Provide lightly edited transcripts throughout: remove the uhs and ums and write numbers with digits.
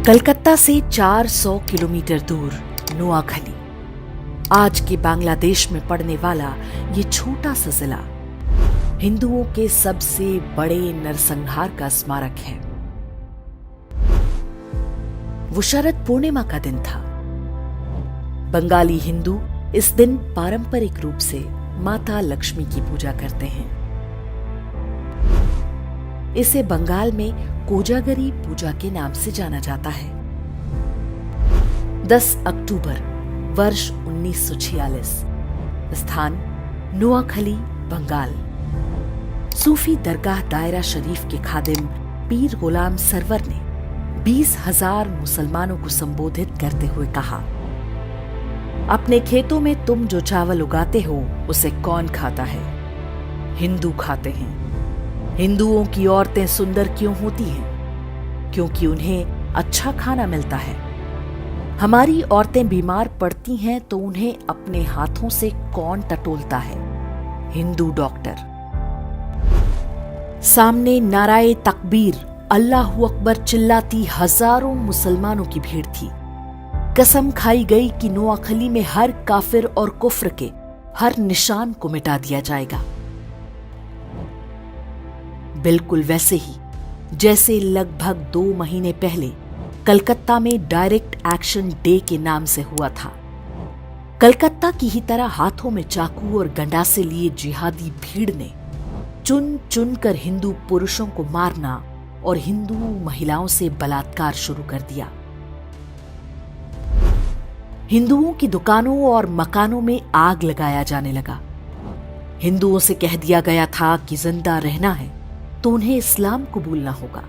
कलकत्ता से 400 किलोमीटर दूर नोआखली, आज के बांग्लादेश में पड़ने वाला ये छोटा सा जिला हिंदुओं के सबसे बड़े नरसंहार का स्मारक है। वो शरद पूर्णिमा का दिन था। बंगाली हिंदू इस दिन पारंपरिक रूप से माता लक्ष्मी की पूजा करते हैं। इसे बंगाल में कोजागरी पूजा के नाम से जाना जाता है। 10 अक्टूबर वर्ष 1946, स्थान नोआखली, बंगाल। सूफी दरगाह दायरा शरीफ के खादिम पीर गुलाम सरवर ने 20,000 मुसलमानों को संबोधित करते हुए कहा, अपने खेतों में तुम जो चावल उगाते हो उसे कौन खाता है? हिंदू खाते हैं। हिंदुओं की औरतें सुंदर क्यों होती हैं? क्योंकि उन्हें अच्छा खाना मिलता है। हमारी औरतें बीमार पड़ती हैं तो उन्हें अपने हाथों से कौन टटोलता है? हिंदू डॉक्टर। सामने नाराए तकबीर, अल्लाहू अकबर चिल्लाती हजारों मुसलमानों की भीड़ थी। कसम खाई गई कि नोआखली में हर काफिर और कुफ्र के हर निशान को मिटा दिया जाएगा। बिल्कुल वैसे ही जैसे लगभग 2 महीने पहले कलकत्ता में डायरेक्ट एक्शन डे के नाम से हुआ था। कलकत्ता की ही तरह हाथों में चाकू और गंडासे लिए जिहादी भीड़ ने चुन चुन कर हिंदू पुरुषों को मारना और हिंदू महिलाओं से बलात्कार शुरू कर दिया। हिंदुओं की दुकानों और मकानों में आग लगाया जाने लगा। हिंदुओं से कह दिया गया था कि जिंदा रहना है तो उन्हें इस्लाम कबूलना होगा।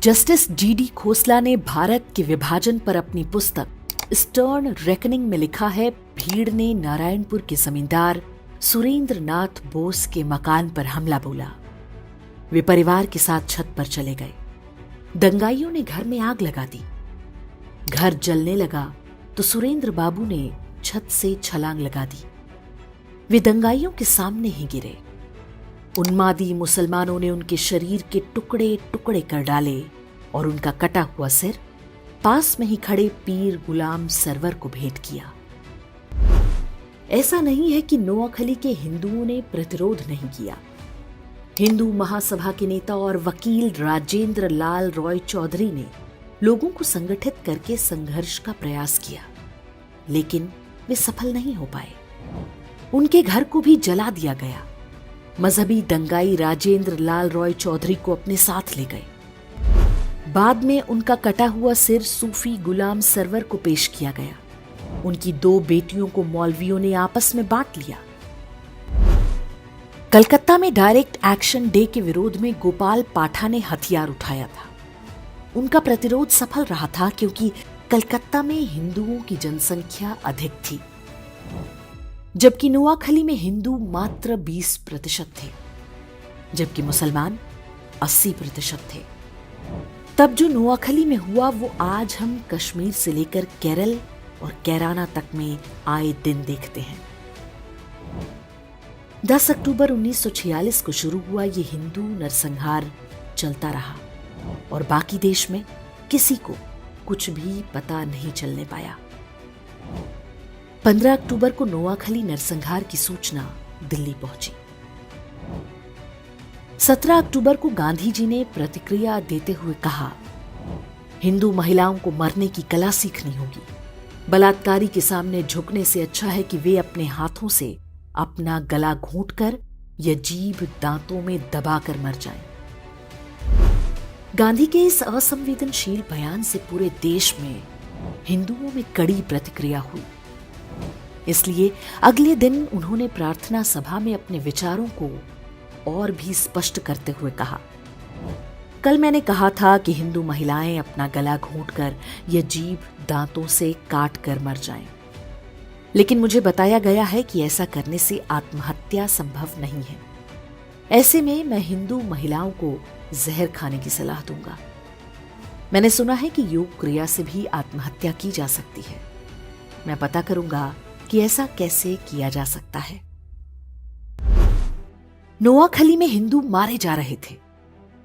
जस्टिस जीडी खोसला ने भारत के विभाजन पर अपनी पुस्तक स्टर्न रेकनिंग में लिखा है, भीड़ ने नारायणपुर के जमींदार सुरेंद्र नाथ बोस के मकान पर हमला बोला। वे परिवार के साथ छत पर चले गए। दंगाइयों ने घर में आग लगा दी। घर जलने लगा तो सुरेंद्र बाबू ने छत से छलांग लगा दी। वे दंगाइयों के सामने ही गिरे। उन्मादी मुसलमानों ने उनके शरीर के टुकड़े टुकड़े कर डाले और उनका कटा हुआ सिर पास में ही खड़े पीर गुलाम सरवर को भेंट किया। ऐसा नहीं है कि नोआखली के हिंदुओं ने प्रतिरोध नहीं किया। हिंदू महासभा के नेता और वकील राजेंद्र लाल रॉय चौधरी ने लोगों को संगठित करके संघर्ष का प्रयास किया, लेकिन वे सफल नहीं हो पाए। उनके घर को भी जला दिया गया। मजहबी दंगाई राजेंद्र लाल रॉय चौधरी को अपने साथ ले गए। बाद में उनका कटा हुआ सिर सूफी गुलाम सरवर को पेश किया गया। उनकी 2 बेटियों को मौलवियों ने आपस में बांट लिया। कलकत्ता में डायरेक्ट एक्शन डे के विरोध में गोपाल पाठा ने हथियार उठाया था। उनका प्रतिरोध सफल रहा था क्योंकि कलकत्ता में हिंदुओं की जनसंख्या अधिक थी, जबकि नोआखली में हिंदू मात्र 20% थे, जबकि मुसलमान 80% थे। तब जो नोआखली में हुआ वो आज हम कश्मीर से लेकर केरल और कैराना तक में आए दिन देखते हैं। 10 अक्टूबर 1946 को शुरू हुआ ये हिंदू नरसंहार चलता रहा और बाकी देश में किसी को कुछ भी पता नहीं चलने पाया। 15 अक्टूबर को नोआखली नरसंहार की सूचना दिल्ली पहुंची। 17 अक्टूबर को गांधी जी ने प्रतिक्रिया देते हुए कहा, हिंदू महिलाओं को मरने की कला सीखनी होगी। बलात्कारी के सामने झुकने से अच्छा है कि वे अपने हाथों से अपना गला घोंटकर या जीभ दांतों में दबाकर मर जाएं। गांधी के इस असंवेदनशील बयान से पूरे देश में हिंदुओं में कड़ी प्रतिक्रिया हुई। इसलिए अगले दिन उन्होंने प्रार्थना सभा में अपने विचारों को और भी स्पष्ट करते हुए कहा, कल मैंने कहा था कि हिंदू महिलाएं अपना गला घोंटकर या जीभ दांतों से काट कर मर जाएं, लेकिन मुझे बताया गया है कि ऐसा करने से आत्महत्या संभव नहीं है। ऐसे में मैं हिंदू महिलाओं को जहर खाने की सलाह दूंगा। मैंने सुना है कि योग क्रिया से भी आत्महत्या की जा सकती है। मैं पता करूंगा कि ऐसा कैसे किया जा सकता है। नोआखली में हिंदू मारे जा रहे थे।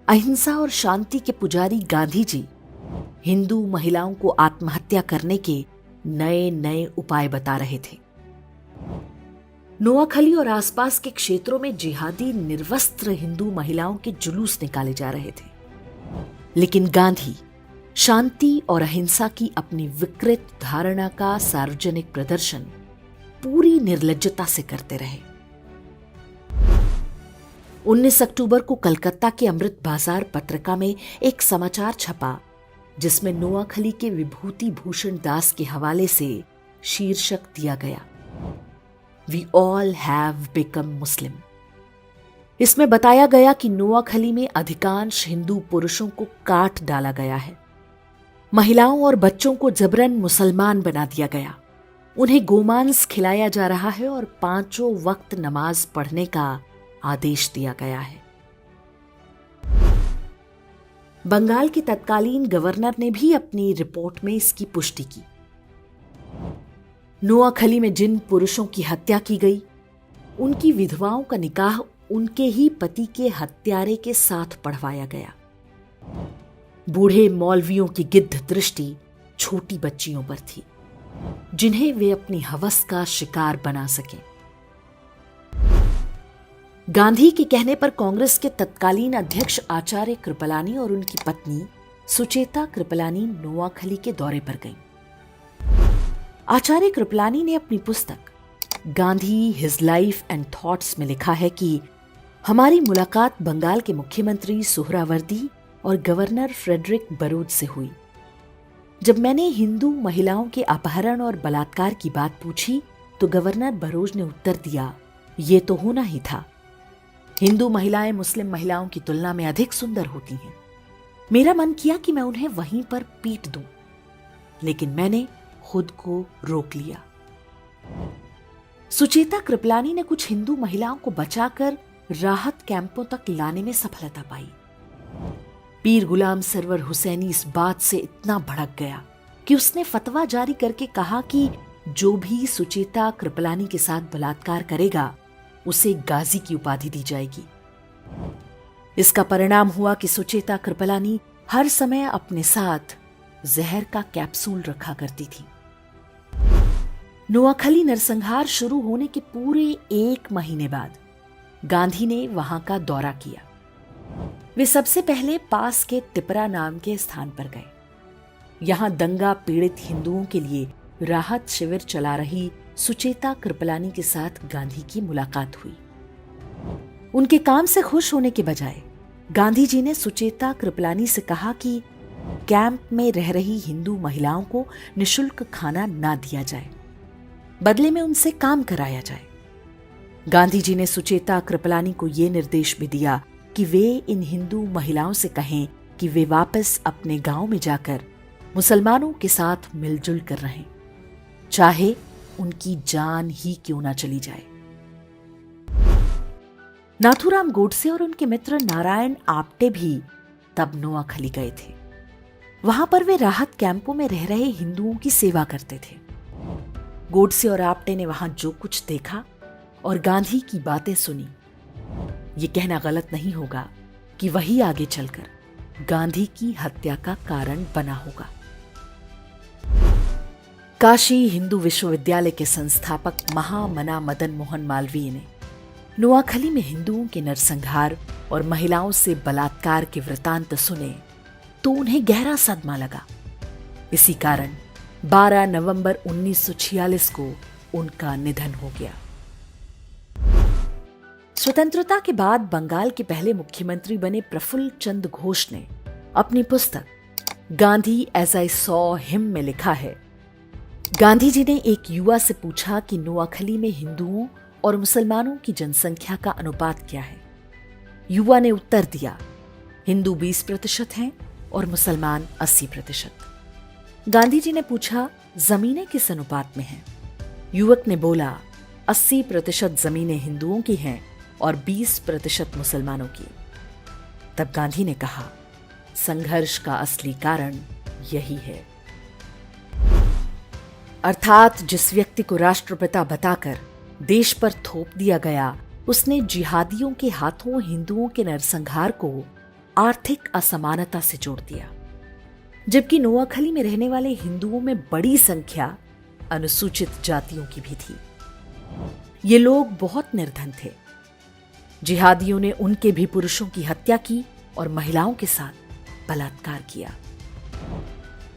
अहिंसा और शांति के पुजारी गांधी जी हिंदू महिलाओं को आत्महत्या करने के नए नए उपाय बता रहे थे। नोआखली और आसपास के क्षेत्रों में जिहादी निर्वस्त्र हिंदू महिलाओं के जुलूस निकाले जा रहे थे, लेकिन गांधी शांति और अहिंसा की अपनी विकृत धारणा का सार्वजनिक प्रदर्शन पूरी निर्लज्जता से करते रहे। 19 अक्टूबर को कलकत्ता के अमृत बाजार पत्रिका में एक समाचार छपा जिसमें नोआखली के विभूति भूषण दास के हवाले से शीर्षक दिया गया, वी ऑल हैव बिकम मुस्लिम। इसमें बताया गया कि नोआखली में अधिकांश हिंदू पुरुषों को काट डाला गया है, महिलाओं और बच्चों को जबरन मुसलमान बना दिया गया, उन्हें गोमांस खिलाया जा रहा है और 5 वक्त नमाज पढ़ने का आदेश दिया गया है। बंगाल के तत्कालीन गवर्नर ने भी अपनी रिपोर्ट में इसकी पुष्टि की। नोआखली में जिन पुरुषों की हत्या की गई, उनकी विधवाओं का निकाह उनके ही पति के हत्यारे के साथ पढ़वाया गया। बूढ़े मौलवियों की गिद्ध दृष्टि छोटी बच्चियों पर थी, जिन्हें वे अपनी हवस का शिकार बना सकें। गांधी के कहने पर कांग्रेस के तत्कालीन अध्यक्ष आचार्य कृपलानी और उनकी पत्नी सुचेता कृपलानी नोआखली के दौरे पर गईं। आचार्य कृपलानी ने अपनी पुस्तक Gandhi his life and thoughts में लिखा है कि हमारी मुलाकात बंगाल के मुख्यमंत्री सुहरावर्दी और गवर्नर फ्रेडरिक बरूच से हुई। जब मैंने हिंदू महिलाओं के अपहरण और बलात्कार की बात पूछी तो गवर्नर बरूच ने उत्तर दिया, ये तो होना ही था। हिंदू महिलाएं मुस्लिम महिलाओं की तुलना में अधिक सुंदर होती हैं। मेरा मन किया कि मैं उन्हें वहीं पर पीट दूं, लेकिन मैंने खुद को रोक लिया। सुचेता कृपलानी ने कुछ हिंदू महिलाओं को बचाकर राहत कैंपों तक लाने में सफलता पाई। पीर गुलाम सरवर हुसैनी इस बात से इतना भड़क गया कि उसने फतवा जारी करके कहा कि जो भी सुचेता कृपलानी के साथ बलात्कार करेगा उसे गाजी की उपाधि दी जाएगी। इसका परिणाम हुआ कि सुचेता कृपलानी हर समय अपने साथ जहर का कैप्सूल रखा करती थी। नोआखली नरसंहार शुरू होने के पूरे 1 महीने बाद गांधी ने वहां का दौरा किया। वे सबसे पहले पास के तिपरा नाम के स्थान पर गए। यहां दंगा पीड़ित हिंदुओं के लिए राहत शिविर चला रही सुचेता कृपलानी के साथ गांधी की मुलाकात हुई। उनके काम से खुश होने के बजाय गांधी जी ने सुचेता कृपलानी से कहा कि कैंप में रह रही हिंदू महिलाओं को निशुल्क खाना ना दिया जाए, बदले में उनसे काम कराया जाए। गांधी जी ने सुचेता कृपलानी को यह निर्देश भी दिया कि वे इन हिंदू महिलाओं से कहें कि वे वापस अपने गांव में जाकर मुसलमानों के साथ मिलजुल कर रहें, चाहे उनकी जान ही क्यों ना चली जाए। नाथूराम गोडसे और उनके मित्र नारायण आप्टे भी तब नोआखली गए थे। वहां पर वे राहत कैंपों में रह रहे हिंदुओं की सेवा करते थे। गोडसे और आप्टे ने वहां जो कुछ देखा और गांधी की बातें सुनी, ये कहना गलत नहीं होगा कि वही आगे चलकर गांधी की हत्या का कारण बना होगा। काशी हिंदू विश्वविद्यालय के संस्थापक महामना मदन मोहन मालवीय ने नोआखली में हिंदुओं के नरसंहार और महिलाओं से बलात्कार के वृतांत सुने तो उन्हें गहरा सदमा लगा। इसी कारण 12 नवंबर 1946 को उनका निधन हो गया। स्वतंत्रता के बाद बंगाल के पहले मुख्यमंत्री बने प्रफुल्ल चंद्र घोष ने अपनी पुस्तक Gandhi as I saw him में लिखा है, गांधी जी ने एक युवा से पूछा कि नोआखली में हिंदुओं और मुसलमानों की जनसंख्या का अनुपात क्या है। युवा ने उत्तर दिया, हिंदू 20% हैं और मुसलमान 80%। गांधी जी ने पूछा, जमीनें किस अनुपात में हैं? युवक ने बोला, 80% जमीनें हिंदुओं की हैं और 20% मुसलमानों की। तब गांधी ने कहा, संघर्ष का असली कारण यही है। अर्थात जिस व्यक्ति को राष्ट्रपिता बताकर देश पर थोप दिया गया, उसने जिहादियों के हाथों हिंदुओं के नरसंहार को आर्थिक असमानता से जोड़ दिया। जबकि नोआखली में रहने वाले हिंदुओं में बड़ी संख्या अनुसूचित जातियों की भी थी। ये लोग बहुत निर्धन थे। जिहादियों ने उनके भी पुरुषों की हत्या की और महिलाओं के साथ बलात्कार किया।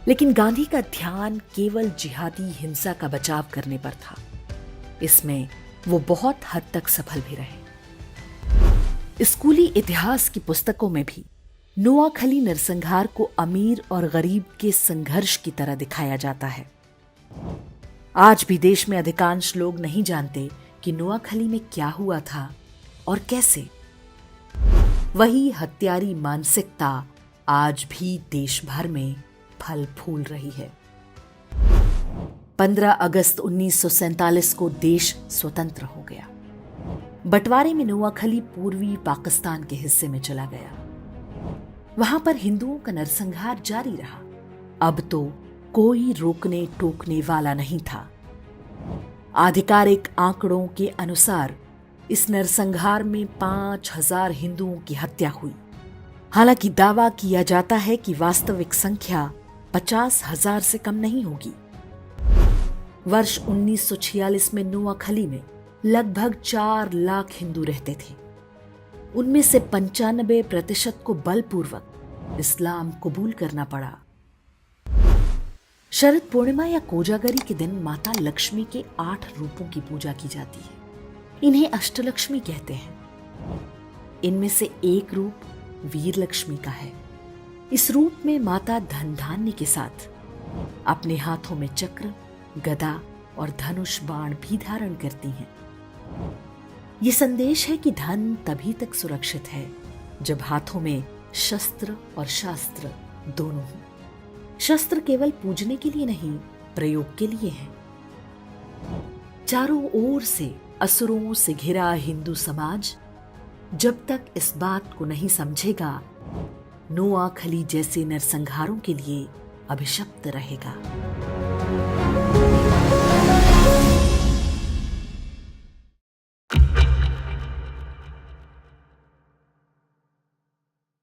लेकिन गांधी का ध्यान केवल जिहादी हिंसा का बचाव करने पर था। इसमें वो बहुत हद तक सफल भी रहे। स्कूली इतिहास की पुस्तकों में भी नोआखली नरसंहार को अमीर और गरीब के संघर्ष की तरह दिखाया जाता है। आज भी देश में अधिकांश लोग नहीं जानते कि नोआखली में क्या हुआ था और कैसे। वही हत्यारी मानसिकता आज भी देश भर में फल फूल रही है। 15 अगस्त 1947 को देश स्वतंत्र हो गया। बंटवारे में नोआखली पूर्वी पाकिस्तान के हिस्से में चला गया। वहां पर हिंदुओं का नरसंहार जारी रहा। अब तो कोई रोकने टोकने वाला नहीं था। आधिकारिक आंकड़ों के अनुसार इस नरसंहार में 5000 हिंदुओं की हत्या हुई। हालांकि दावा किया जाता है कि वास्तविक संख्या 50,000 से कम नहीं होगी। वर्ष 1946 में नोआखली में लगभग 4 लाख हिंदू रहते थे। उनमें से 95% को बलपूर्वक इस्लाम कबूल करना पड़ा। शरद पूर्णिमा या कोजागरी के दिन माता लक्ष्मी के 8 रूपों की पूजा की जाती है। इन्हें अष्टलक्ष्मी कहते हैं। इनमें से एक रूप वीर लक्ष्मी का है। इस रूप में माता धन धान्य के साथ अपने हाथों में चक्र, गदा और धनुष बाण भी धारण करती हैं। ये संदेश है कि धन तभी तक सुरक्षित है जब हाथों में शस्त्र और शास्त्र दोनों हों। शस्त्र केवल पूजने के लिए नहीं, प्रयोग के लिए है। चारों ओर से असुरों से घिरा हिंदू समाज जब तक इस बात को नहीं समझेगा, नोआखली जैसे नरसंहारों के लिए अभिशप्त रहेगा।